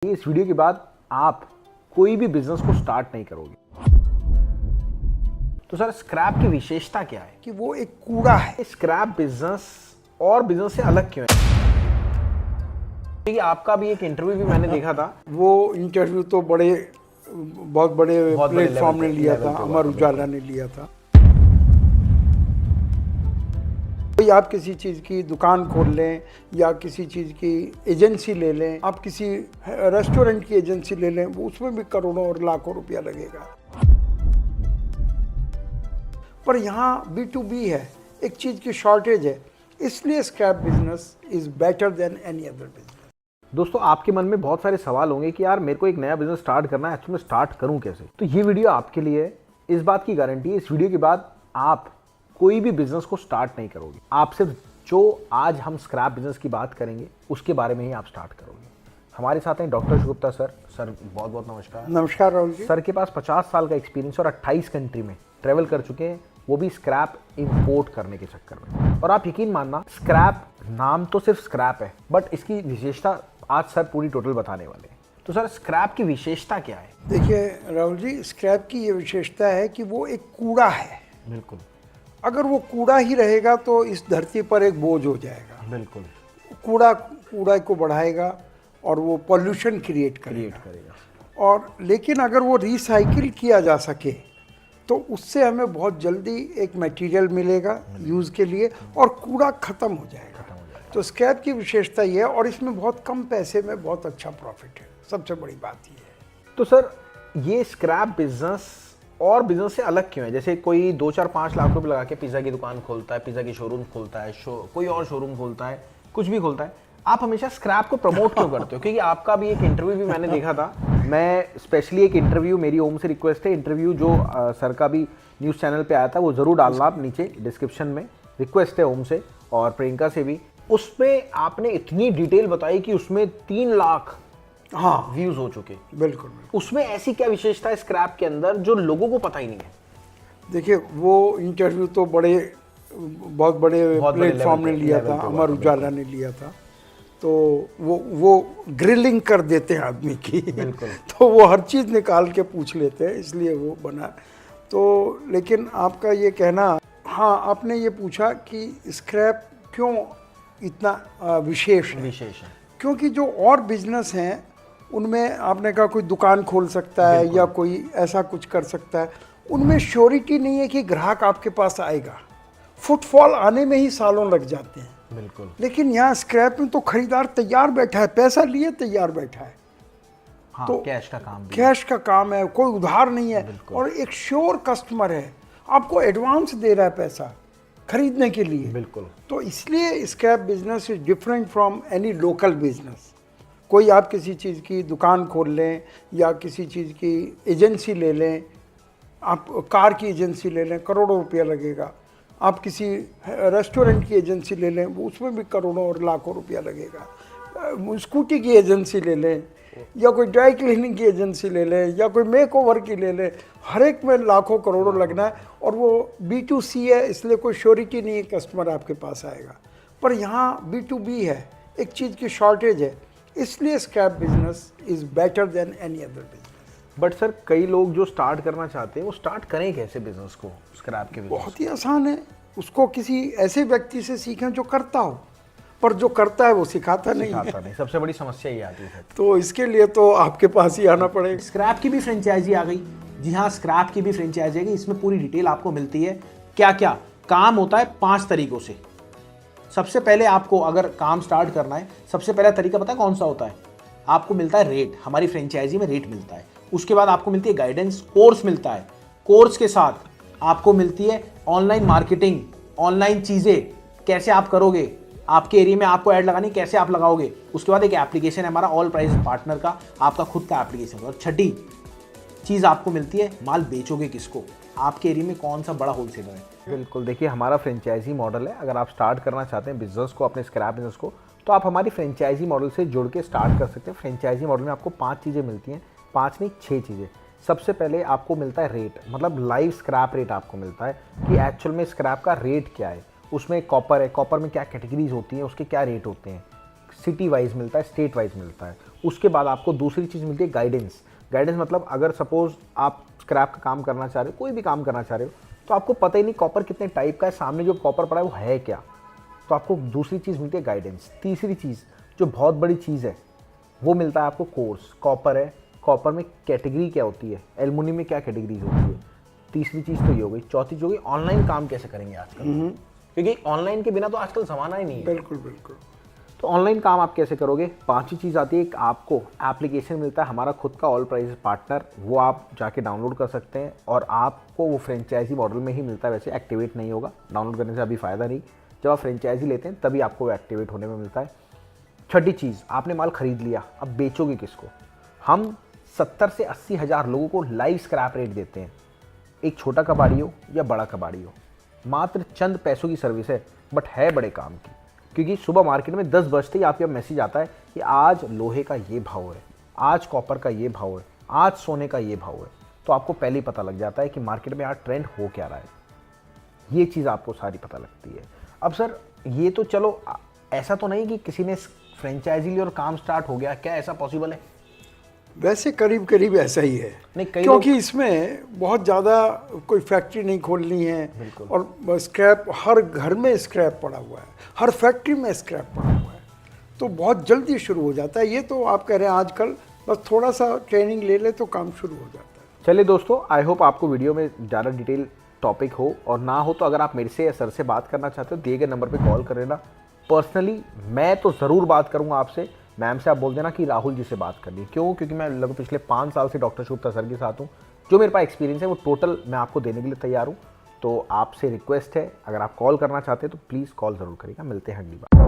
इस वीडियो के बाद आप कोई भी बिजनेस को स्टार्ट नहीं करोगे। तो सर स्क्रैप की विशेषता क्या है कि वो एक कूड़ा है। स्क्रैप बिजनेस और बिजनेस से अलग क्यों है? आपका भी एक इंटरव्यू भी मैंने देखा था। वो इंटरव्यू तो बहुत बड़े प्लेटफॉर्म ने लिया था, अमर उजाला ने लिया था। कोई आप किसी चीज़ की दुकान खोल लें या किसी चीज़ की एजेंसी ले लें, आप किसी रेस्टोरेंट की एजेंसी ले लें, वो उसमें भी करोड़ों और लाखों रुपया लगेगा। पर यहाँ B2B है, एक चीज़ की शॉर्टेज है, इसलिए scrap business is better than any other business. दोस्तों, आपके मन में बहुत सारे सवाल होंगे कि यार मेरे को एक नया बिजनेस स्टार्ट करना है, एक्चुअली मैं स्टार्ट करूं कैसे? तो ये वीडियो आपके लिए है। इस बात की गारंटी है, इस वीडियो के बाद आप कोई भी बिजनेस को स्टार्ट नहीं करोगे। आप सिर्फ जो आज हम स्क्रैप बिजनेस की बात करेंगे उसके बारे में ही आप स्टार्ट करोगे। हमारे साथ हैं डॉक्टर शुगुप्ता सर। सर बहुत बहुत नमस्कार। नमस्कार राहुल जी। सर के पास 50 साल का एक्सपीरियंस और 28 कंट्री में ट्रेवल कर चुके हैं, वो भी स्क्रैप इंपोर्ट करने के चक्कर में। और आप यकीन मानना, स्क्रैप नाम तो सिर्फ स्क्रैप है, बट इसकी विशेषता आज सर पूरी टोटल बताने वाले हैं। तो सर स्क्रैप की विशेषता क्या है? देखिए राहुल जी, स्क्रैप की ये विशेषता है कि वो एक कूड़ा है। बिल्कुल। अगर वो कूड़ा ही रहेगा तो इस धरती पर एक बोझ हो जाएगा। बिल्कुल। कूड़ा को बढ़ाएगा और वो पॉल्यूशन क्रिएट करेगा। और लेकिन अगर वो रिसाइकिल किया जा सके तो उससे हमें बहुत जल्दी एक मटेरियल मिलेगा यूज़ के लिए और कूड़ा ख़त्म हो जाएगा। तो स्क्रैप की विशेषता ये है, और इसमें बहुत कम पैसे में बहुत अच्छा प्रॉफिट है। सबसे बड़ी बात ये है। तो सर ये स्क्रैप बिजनेस और बिजनेस से अलग क्यों है? जैसे कोई 2-4-5 लाख रुपए लगा के पिज़्ज़ा की दुकान खोलता है, पिज़्ज़ा की शोरूम खोलता है, कोई और शोरूम खोलता है, कुछ भी खोलता है, आप हमेशा स्क्रैप को प्रमोट क्यों करते हो? क्योंकि आपका भी एक इंटरव्यू भी मैंने देखा था। मैं स्पेशली एक इंटरव्यू, मेरी ओम से रिक्वेस्ट है, इंटरव्यू जो सर का भी न्यूज़ चैनल पे आया था वो ज़रूर डालना आप नीचे डिस्क्रिप्शन में। रिक्वेस्ट है ओम से और प्रियंका से भी। उसमें आपने इतनी डिटेल बताई कि उसमें 3 लाख व्यूज हो चुके। बिल्कुल। उसमें ऐसी क्या विशेषता है स्क्रैप के अंदर जो लोगों को पता ही नहीं है? देखिए, वो इंटरव्यू तो बहुत बड़े प्लेटफॉर्म ने लिया था, अमर उजाला ने लिया था। तो वो ग्रिलिंग कर देते हैं आदमी की। तो वो हर चीज़ निकाल के पूछ लेते हैं, इसलिए वो बना। तो लेकिन आपका ये कहना, हाँ, आपने ये पूछा कि स्क्रैप क्यों इतना विशेष है। क्योंकि जो और बिजनेस हैं उनमें आपने कहा कोई दुकान खोल सकता है या कोई ऐसा कुछ कर सकता है, उनमें श्योरिटी नहीं है कि ग्राहक आपके पास आएगा। फुटफॉल आने में ही सालों लग जाते हैं। बिल्कुल। लेकिन यहाँ स्क्रैप में तो खरीदार तैयार बैठा है, पैसा लिए तैयार बैठा है। हाँ, तो कैश का काम है, कोई उधार नहीं है और एक श्योर कस्टमर है, आपको एडवांस दे रहा है पैसा खरीदने के लिए। बिल्कुल। तो इसलिए scrap business is different from any local business. कोई आप किसी चीज़ की दुकान खोल लें या किसी चीज़ की एजेंसी ले लें, आप कार की एजेंसी ले लें, करोड़ों रुपया लगेगा। आप किसी रेस्टोरेंट की एजेंसी ले लें, वो उसमें भी करोड़ों और लाखों रुपया लगेगा। स्कूटी की एजेंसी ले लें या कोई ड्राई क्लीनिंग की एजेंसी ले लें या कोई मेक ओवर की ले लें, हर एक में लाखों करोड़ों लगना है। और वो B2C है, इसलिए कोई श्योरिटी नहीं है कस्टमर आपके पास आएगा। पर यहाँ B2B है, एक चीज़ की शॉर्टेज है, इसलिए scrap business is better than any other business. But sir कई लोग जो स्टार्ट करना चाहते हैं वो स्टार्ट करें कैसे बिजनेस को? स्क्रैप के बिजनेस बहुत ही आसान है, उसको किसी ऐसे व्यक्ति से सीखें जो करता हो, पर जो करता है वो सिखाता नहीं। सबसे बड़ी समस्या ये आती है। तो इसके लिए तो आपके पास ही आना पड़ेगा। स्क्रैप की भी फ्रेंचाइजी आ गई। जी हाँ, स्क्रैप की भी फ्रेंचाइजी आ गई। इसमें पूरी डिटेल आपको मिलती है। क्या क्या काम होता है 5 तरीकों से। सबसे पहले आपको अगर काम स्टार्ट करना है, सबसे पहला तरीका पता है कौन सा होता है? आपको मिलता है रेट। हमारी फ्रेंचाइजी में रेट मिलता है। उसके बाद आपको मिलती है गाइडेंस, कोर्स मिलता है। कोर्स के साथ आपको मिलती है ऑनलाइन मार्केटिंग, ऑनलाइन चीज़ें कैसे आप करोगे, आपके एरिया में आपको ऐड लगानी कैसे आप लगाओगे। उसके बाद एक एप्लीकेशन है हमारा ऑल प्राइस पार्टनर का, आपका खुद का एप्लीकेशन। और छठी चीज़ आपको मिलती है माल बेचोगे किसको, आपके एरिया में कौन सा बड़ा होलसेलर है। बिल्कुल। देखिए, हमारा फ्रेंचाइजी मॉडल है। अगर आप स्टार्ट करना चाहते हैं बिजनेस को, अपने स्क्रैप बिजनेस को, तो आप हमारी फ्रेंचाइजी मॉडल से जुड़ के स्टार्ट कर सकते हैं। फ्रेंचाइजी मॉडल में आपको 5 चीज़ें मिलती हैं, 5 नहीं 6 चीज़ें। सबसे पहले आपको मिलता है रेट, मतलब लाइव स्क्रैप रेट आपको मिलता है कि एक्चुअल में स्क्रैप का रेट क्या है। उसमें कॉपर है, कॉपर में क्या कैटेगरीज होती हैं, उसके क्या रेट होते हैं। सिटी वाइज मिलता है, स्टेट वाइज मिलता है। उसके बाद आपको दूसरी चीज़ मिलती है गाइडेंस। गाइडेंस मतलब अगर सपोज आप स्क्रैप का काम करना चाह रहे हो, कोई भी काम करना चाह रहे हो, तो आपको पता ही नहीं कॉपर कितने टाइप का है, सामने जो कॉपर पड़ा है वो है क्या, तो आपको दूसरी चीज़ मिलती है गाइडेंस। तीसरी चीज़ जो बहुत बड़ी चीज़ है वो मिलता है आपको कोर्स। कॉपर है, कॉपर में कैटेगरी क्या होती है, एल्युमिनियम में क्या कैटेगरीज होती है। तीसरी चीज़ तो ये हो गई। चौथी चीज़ हो गई ऑनलाइन काम कैसे करेंगे आजकल, क्योंकि ऑनलाइन के बिना तो आजकल ज़माना ही नहीं है। बिल्कुल बिल्कुल। तो ऑनलाइन काम आप कैसे करोगे। पांचवी चीज़ आती है, एक आपको एप्लीकेशन मिलता है हमारा खुद का ऑल प्राइस पार्टनर, वो आप जाके डाउनलोड कर सकते हैं और आपको वो फ्रेंचाइजी मॉडल में ही मिलता है। वैसे एक्टिवेट नहीं होगा, डाउनलोड करने से अभी फ़ायदा नहीं, जब आप फ्रेंचाइजी लेते हैं तभी आपको वो एक्टिवेट होने में मिलता है। छठी चीज़, आपने माल खरीद लिया, अब बेचोगे किसको। हम 70 से 80 हज़ार लोगों को लाइव स्क्रैप रेट देते हैं, एक छोटा कबाड़ी हो या बड़ा कबाड़ी हो। मात्र चंद पैसों की सर्विस है, बट है बड़े काम की, क्योंकि सुबह मार्केट में 10 बजते ही आपके मैसेज आता है कि आज लोहे का ये भाव है, आज कॉपर का ये भाव है, आज सोने का ये भाव है। तो आपको पहले ही पता लग जाता है कि मार्केट में आज ट्रेंड हो क्या रहा है। ये चीज़ आपको सारी पता लगती है। अब सर ये तो चलो ऐसा तो नहीं कि किसी ने फ्रेंचाइजी ली और काम स्टार्ट हो गया, क्या ऐसा पॉसिबल है? वैसे करीब करीब ऐसा ही है, नहीं, कई क्योंकि इसमें बहुत ज़्यादा कोई फैक्ट्री नहीं खोलनी है और स्क्रैप हर घर में स्क्रैप पड़ा हुआ है, हर फैक्ट्री में स्क्रैप पड़ा हुआ है, तो बहुत जल्दी शुरू हो जाता है। ये तो आप कह रहे हैं आजकल बस थोड़ा सा ट्रेनिंग ले ले तो काम शुरू हो जाता है। चलिए दोस्तों, आई होप आपको वीडियो में ज़्यादा डिटेल टॉपिक हो, और ना हो तो अगर आप मेरे से या सर से बात करना चाहते हो दिए गए नंबर पे कॉल कर लेना। पर्सनली मैं तो ज़रूर बात करूँगा आपसे। मैम से आप बोल देना कि राहुल जी से बात करनी, क्यों, क्योंकि मैं लगभग पिछले 5 साल से डॉक्टर शुभता सर के साथ हूँ। जो मेरे पास एक्सपीरियंस है वो टोटल मैं आपको देने के लिए तैयार हूँ। तो आपसे रिक्वेस्ट है, अगर आप कॉल करना चाहते हैं तो प्लीज़ कॉल ज़रूर करिएगा। मिलते हैं अगली बार।